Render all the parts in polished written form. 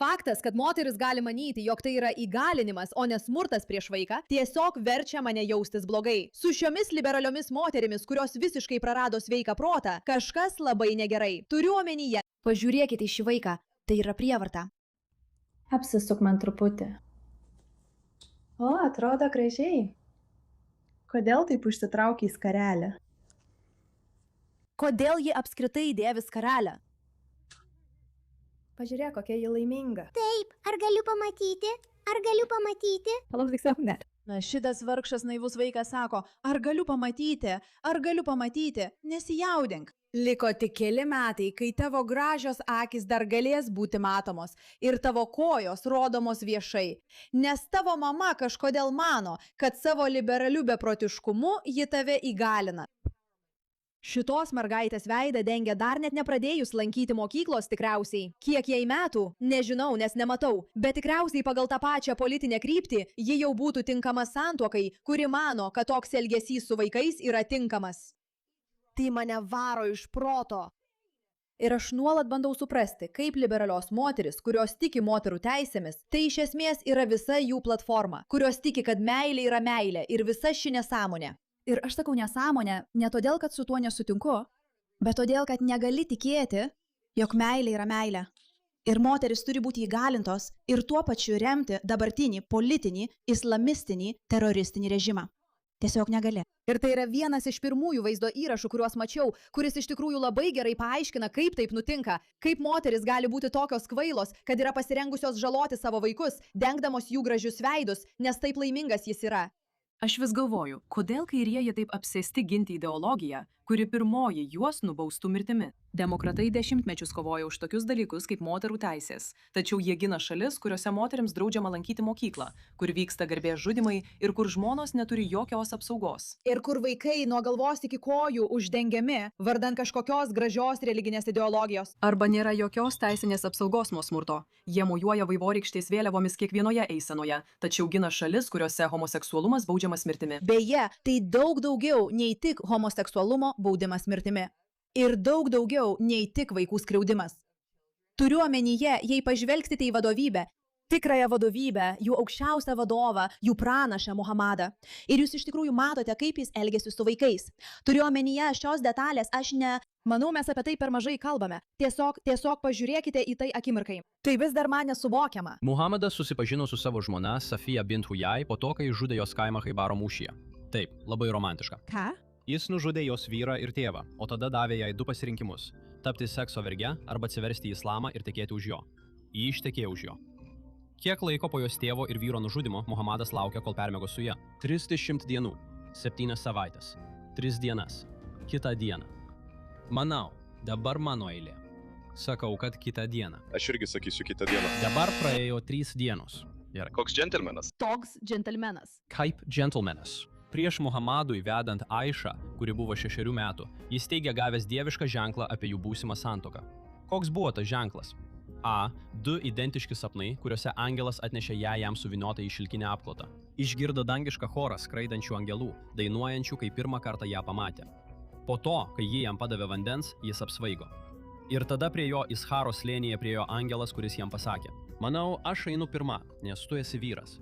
Faktas, kad moteris gali manyti, jog tai yra įgalinimas, o ne smurtas prieš vaiką, tiesiog verčia mane jaustis blogai. Su šiomis liberaliomis moterimis, kurios visiškai prarado sveiką protą, kažkas labai negerai. Turiu omenyje. Pažiūrėkite į šį vaiką, tai yra prievarta. Apsisuk man truputį. O, atrodo gražiai. Kodėl taip užsitraukia į skarelę? Kodėl ji apskritai dėvi skarelę? Pažiūrėk, kokia ji laiminga. Taip, ar galiu pamatyti? Ar galiu pamatyti? Na, šitas vargšas naivus vaikas sako, ar galiu pamatyti, nesijaudink. Liko tik keli metai, kai tavo gražios akys dar galės būti matomos ir tavo kojos rodomos viešai. Nes tavo mama kažkodėl mano, kad savo liberaliu beprotiškumu ji tave įgalina. Šitos mergaitės veidą dengia dar net nepradėjus lankyti mokyklos tikriausiai. Kiek jai metų? Nežinau, nes nematau. Bet tikriausiai pagal tą pačią politinę kryptį ji jau būtų tinkama santuokai, kuri mano, kad toks elgesys su vaikais yra tinkamas. Tai mane varo iš proto. Ir aš nuolat bandau suprasti, kaip liberalios moteris, kurios tiki moterų teisėmis, tai iš esmės yra visa jų platforma, kurios tiki, kad meilė yra meilė ir visa ši nesąmonė. Ir aš sakau nesąmonę ne todėl, kad su tuo nesutinku, bet todėl, kad negali tikėti, jog meilė yra meilė. Ir moteris turi būti įgalintos ir tuo pačiu remti dabartinį politinį, islamistinį, teroristinį režimą. Tiesiog negali. Ir tai yra vienas iš pirmųjų vaizdo įrašų, kuriuos mačiau, kuris iš tikrųjų labai gerai paaiškina, kaip taip nutinka, kaip moteris gali būti tokios kvailos, kad yra pasirengusios žaloti savo vaikus, dengdamos jų gražius veidus, nes taip laimingas jis yra. Aš vis galvoju, kodėl kairieji taip apsėsti ginti ideologiją, kuri pirmoji juos nubaustų mirtimi. Demokratai dešimtmečius kovoja už tokius dalykus kaip moterų teisės, tačiau jie gina šalis, kuriuose moteriams draudžiama lankyti mokyklą, kur vyksta garbės žudymai ir kur žmonos neturi jokios apsaugos. Ir kur vaikai nuo galvos iki kojų uždengiami vardan kažkokios gražios religinės ideologijos. Arba nėra jokios teisinės apsaugos nuo smurto. Jie mojuoja vaivorykštės vėliavomis kiekvienoje eisenoje, tačiau gina šalis, kuriuose homoseksualumas baudžiamas mirtimi. Beje, tai daug daugiau nei tik homoseksualumo baudimas mirtimi. Ir daug daugiau nei tik vaikų skriaudimas. Turiu omenyje, jei pažvelgsite į vadovybę, tikrąją vadovybę, jų aukščiausią vadovą, jų pranašą Muhamadą. Ir jūs iš tikrųjų matote, kaip jis elgiasi su vaikais. Turiu omenyje šios detalės, aš ne... Manau, mes apie tai per mažai kalbame. Tiesiog pažiūrėkite į tai akimirkai. Tai vis dar man nesuvokiama. Muhamadas susipažino su savo žmona Safija bint Hujai po to, kai žudė jos kaimą Haibaro mūšyje. Taip, labai romantiška. Ką? Jis nužudė jos vyrą ir tėvą, o tada davė jai du pasirinkimus – tapti sekso verge arba atsiversti į islamą ir tekėti už jo. Ji ištekėjo už jo. Kiek laiko po jos tėvo ir vyro nužudimo Muhamadas laukė, kol permiego su ja? 30 dienų, 7 savaitės, 3 dienas, kitą dieną. Manau, dabar mano eilė. Sakau, kad kitą dieną. Aš irgi sakysiu kitą dieną. Dabar praėjo 3 dienos. Gerai. Koks džentelmenas? Toks džentelmenas. Kaip džentelmenas. Prieš Muhamadui vedant Aišą, kuri buvo 6 metų, jis teigia gavęs dievišką ženklą apie jų būsimą santuoką. Koks buvo tas ženklas? A. 2 identiški sapnai, kuriuose angelas atnešė ją jam suviniotą į šilkinę apklotą. Išgirdo dangišką chorą skraidančių angelų, dainuojančių, kai pirmą kartą ją pamatė. Po to, kai ji jam padavė vandens, jis apsvaigo. Ir tada prie jo Isharo slėnyje priėjo angelas, kuris jam pasakė: Manau, aš einu pirma, nes tu esi vyras.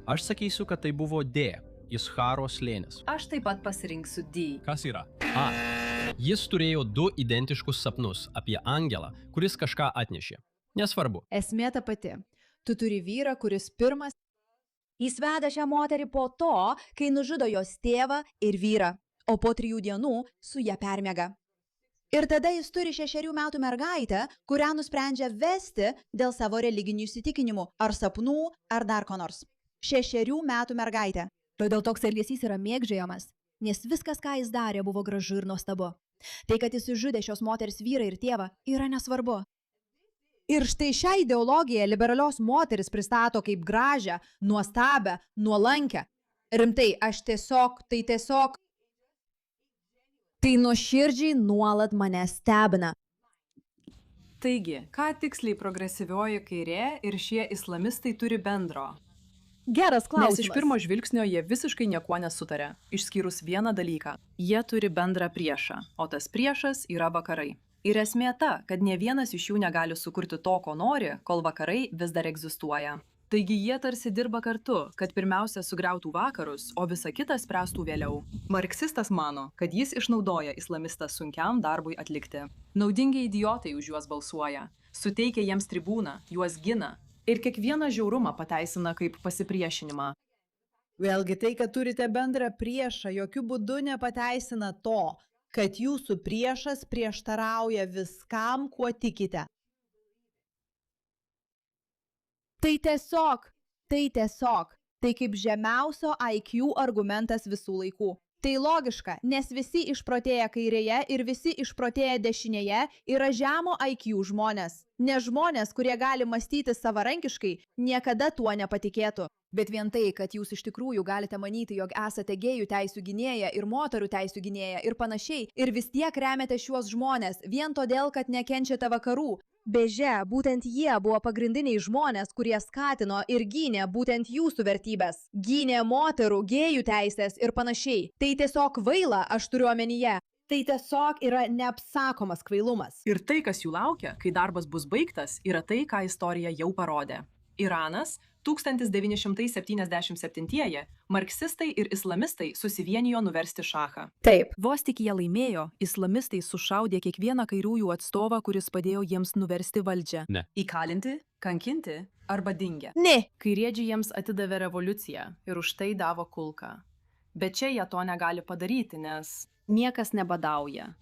Aš sakysiu, kad tai buvo D. Isharo slėnis. Aš taip pat pasirinksiu D. Kas yra? A. Jis turėjo 2 identiškus sapnus apie angelą, kuris kažką atnešė. Nesvarbu. Esmė ta pati. Tu turi vyrą, kuris pirmas. Jis veda šią moterį po to, kai nužudo jos tėvą ir vyrą, o po 3 dienų su ją permiega. Ir tada jis turi 6 metų mergaitę, kurią nusprendžia vesti dėl savo religinių įsitikinimų, ar sapnų, ar dar ko nors. 6 metų mergaitė. Todėl toks elgesys yra mėgdžiojamas, nes viskas, ką jis darė, buvo gražu ir nuostabu. Tai, kad jis išžudė šios moters vyrą ir tėvą, yra nesvarbu. Ir štai šią ideologiją liberalios moteris pristato kaip gražią, nuostabią, nuolankę. Rimtai, Tai nuoširdžiai nuolat mane stebina. Taigi, ką tiksliai progresyvioji kairė ir šie islamistai turi bendro? Geras klausimas. Nes iš pirmo žvilgsnio jie visiškai niekuo nesutarė, išskyrus vieną dalyką. Jie turi bendrą priešą, o tas priešas yra vakarai. Ir esmė ta, kad ne vienas iš jų negali sukurti to, ko nori, kol vakarai vis dar egzistuoja. Taigi jie tarsi dirba kartu, kad pirmiausia sugriautų vakarus, o visa kita spręstų vėliau. Marksistas mano, kad jis išnaudoja islamistą sunkiam darbui atlikti. Naudingi idiotai už juos balsuoja, suteikia jiems tribūną, juos gina ir kiekvieną žiaurumą pateisina kaip pasipriešinimą. Vėlgi tai, kad turite bendrą priešą, jokių būdų nepateisina to, kad jūsų priešas prieštarauja viskam, kuo tikite. Tai tiesiog, tai kaip žemiausio IQ argumentas visų laikų. Tai logiška, nes visi išprotėję kairėje ir visi išprotėję dešinėje yra žemo IQ žmonės. Ne žmonės, kurie gali mąstyti savarankiškai, niekada tuo nepatikėtų. Bet vien tai, kad jūs iš tikrųjų galite manyti, jog esate gėjų teisių gynėja ir moterų teisių gynėja ir panašiai, ir vis tiek remiate šiuos žmonės vien todėl, kad nekenčiate vakarų. Beže, būtent jie buvo pagrindiniai žmonės, kurie skatino ir gynė būtent jūsų vertybės. Gynė moterų, gėjų teisės ir panašiai. Tai tiesiog kvaila, aš turiu omenyje. Tai tiesiog yra neapsakomas kvailumas. Ir tai, kas jų laukia, kai darbas bus baigtas, yra tai, ką istorija jau parodė. Iranas 1977-ieji marksistai ir islamistai susivienijo nuversti šachą. Taip. Vos tik jie laimėjo, islamistai sušaudė kiekvieną kairiųjų atstovą, kuris padėjo jiems nuversti valdžią. Ne. Įkalinti, kankinti arba dingę. Ne. Kairiečiai jiems atidavė revoliuciją ir už tai davo kulką. Bet čia jie to negali padaryti, nes niekas nebadauja.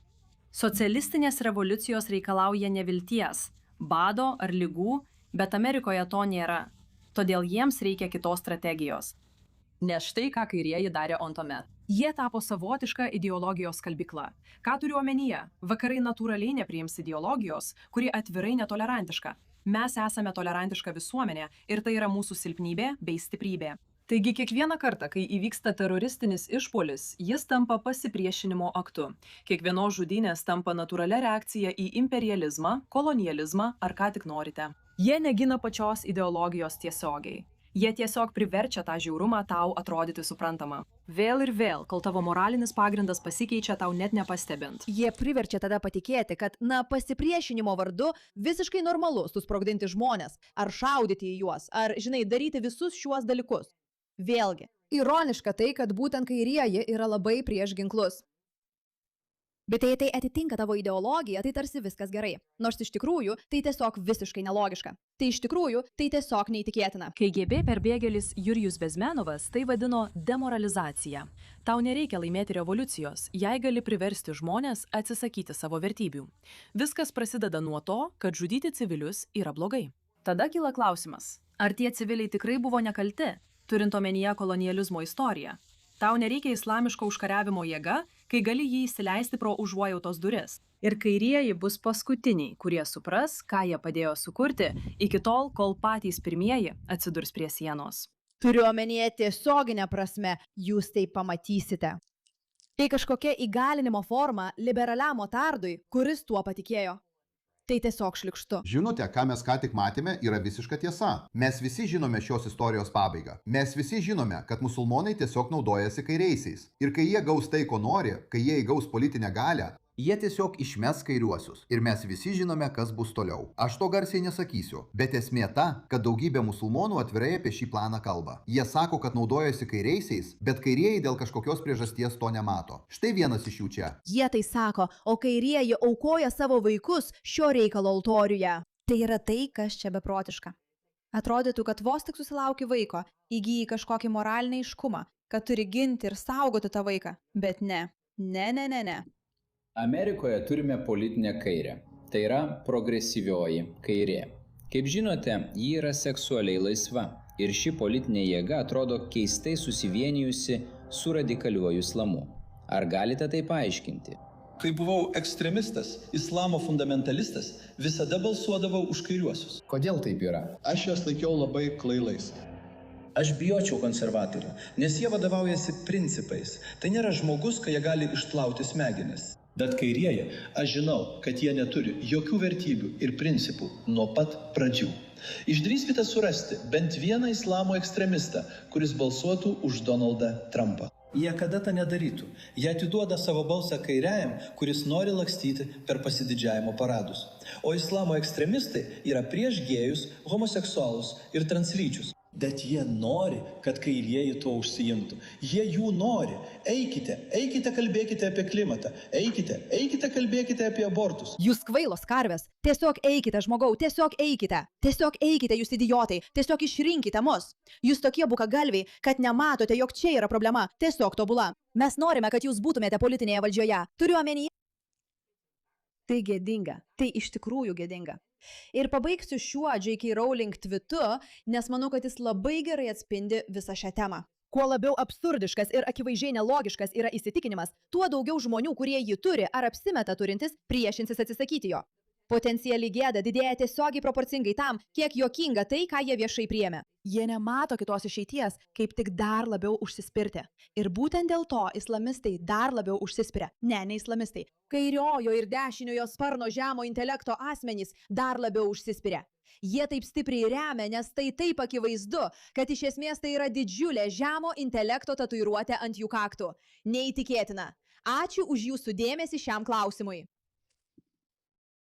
Socialistinės revoliucijos reikalauja nevilties, bado ar ligų, bet Amerikoje to nėra. Todėl jiems reikia kitos strategijos. Nes štai ką kairieji darė ontuomet. Jie tapo savotiška ideologijos skalbykla. Ką turiu omenyje? Vakarai natūraliai nepriims ideologijos, kuri atvirai netolerantiška. Mes esame tolerantiška visuomenė ir tai yra mūsų silpnybė bei stiprybė. Taigi kiekvieną kartą, kai įvyksta teroristinis išpuolis, jis tampa pasipriešinimo aktu. Kiekvienos žudynės tampa natūralia reakcija į imperializmą, kolonializmą ar ką tik norite. Jie negina pačios ideologijos tiesiogiai. Jie tiesiog priverčia tą žiaurumą tau atrodyti suprantama. Vėl ir vėl, kol tavo moralinis pagrindas pasikeičia tau net nepastebint. Jie priverčia tada patikėti, kad, pasipriešinimo vardu visiškai normalu susprogdinti žmonės, ar šaudyti į juos, ar, daryti visus šiuos dalykus. Vėlgi, ironiška tai, kad būtent kairieji yra labai prieš ginklus. Bet jei tai atitinka tavo ideologiją, tai tarsi viskas gerai. Nors iš tikrųjų, tai tiesiog visiškai nelogiška. Tai iš tikrųjų, tai tiesiog neįtikėtina. KGB perbėgėlis Jurijus Bezmenovas tai vadino demoralizacija. Tau nereikia laimėti revoliucijos, jei gali priversti žmonės atsisakyti savo vertybių. Viskas prasideda nuo to, kad žudyti civilius yra blogai. Tada kyla klausimas, ar tie civiliai tikrai buvo nekalti, turint omenyje kolonializmo istoriją? Tau nereikia islamiško užkariavimo jėga, kai gali jį įsileisti pro užuojautos duris. Ir kairieji bus paskutiniai, kurie supras, ką jie padėjo sukurti, iki tol, kol patys pirmieji atsidurs prie sienos. Turiu omenyje tiesioginę prasme, jūs tai pamatysite. Tai kažkokia įgalinimo forma liberaliam otardui, kuris tuo patikėjo. Tai tiesiog šlykštu. Žinote, ką mes ką tik matėme, yra visiška tiesa. Mes visi žinome šios istorijos pabaigą. Mes visi žinome, kad musulmonai tiesiog naudojasi kairiaisiais. Ir kai jie gaus tai, ko nori, kai jie įgaus politinę galią, jie tiesiog išmes kairiuosius. Ir mes visi žinome, kas bus toliau. Aš to garsiai nesakysiu. Bet esmė ta, kad daugybė musulmonų atvirai apie šį planą kalba. Jie sako, kad naudojasi kairiaisiais, bet kairieji dėl kažkokios priežasties to nemato. Štai vienas iš jų čia. Jie tai sako, o kairieji aukoja savo vaikus šio reikalo altoriuje. Tai yra tai, kas čia beprotiška. Atrodytų, kad vos tik susilauki vaiko, įgyji kažkokį moralinį aiškumą, kad turi ginti ir saugoti tą vaiką. Bet ne. Ne. Amerikoje turime politinę kairę. Tai yra progresyvioji kairė. Kaip žinote, ji yra seksualiai laisva. Ir ši politinė jėga atrodo keistai susivienijusi su radikaliuoju islamu. Ar galite tai paaiškinti? Kai buvau ekstremistas, islamo fundamentalistas, visada balsuodavau už kairiuosius. Kodėl taip yra? Aš juos laikiau labai kvailais. Aš bijočiau konservatorių, nes jie vadovaujasi principais. Tai nėra žmogus, kai jie gali išplauti smegenis. Bet kairieji, aš žinau, kad jie neturi jokių vertybių ir principų nuo pat pradžių. Išdrįskite surasti bent vieną islamo ekstremistą, kuris balsuotų už Donaldą Trumpą. Jie kada tą nedarytų. Jie atiduoda savo balsą kairiajam, kuris nori lakstyti per pasididžiavimo paradus. O islamo ekstremistai yra prieš gėjus, homoseksualus ir translyčius. Bet jie nori, kad kairieji tuo užsiimtų. Jie jų nori. Eikite, kalbėkite apie klimatą. Eikite, kalbėkite apie abortus. Jūs kvailos karvės, tiesiog eikite, žmogau, tiesiog eikite. Tiesiog eikite, jūs idiotai, tiesiog išrinkite mus. Jūs tokie bukagalviai, kad nematote, jog čia yra problema, tiesiog tobula. Mes norime, kad jūs būtumėte politinėje valdžioje. Turiu omenyje. Tai gėdinga, tai iš tikrųjų gėdinga. Ir pabaigsiu šiuo J.K. Rowling tvitu, nes manau, kad jis labai gerai atspindi visą šią temą. Kuo labiau absurdiškas ir akivaizdžiai nelogiškas yra įsitikinimas, tuo daugiau žmonių, kurie jį turi ar apsimeta turintis, priešinsis atsisakyti jo. Potenciali gėda didėja tiesiogiai proporcingai tam, kiek juokinga tai, ką jie viešai priėmė. Jie nemato kitos išeities, kaip tik dar labiau užsispirti. Ir būtent dėl to islamistai dar labiau užsispiria. Ne islamistai. Kairiojo ir dešiniojo sparno žemo intelekto asmenys dar labiau užsispiria. Jie taip stipriai remia, nes tai taip akivaizdu, kad iš esmės tai yra didžiulė žemo intelekto tatuiruotė ant jų kaktų. Neįtikėtina. Ačiū už jūsų dėmesį šiam klausimui.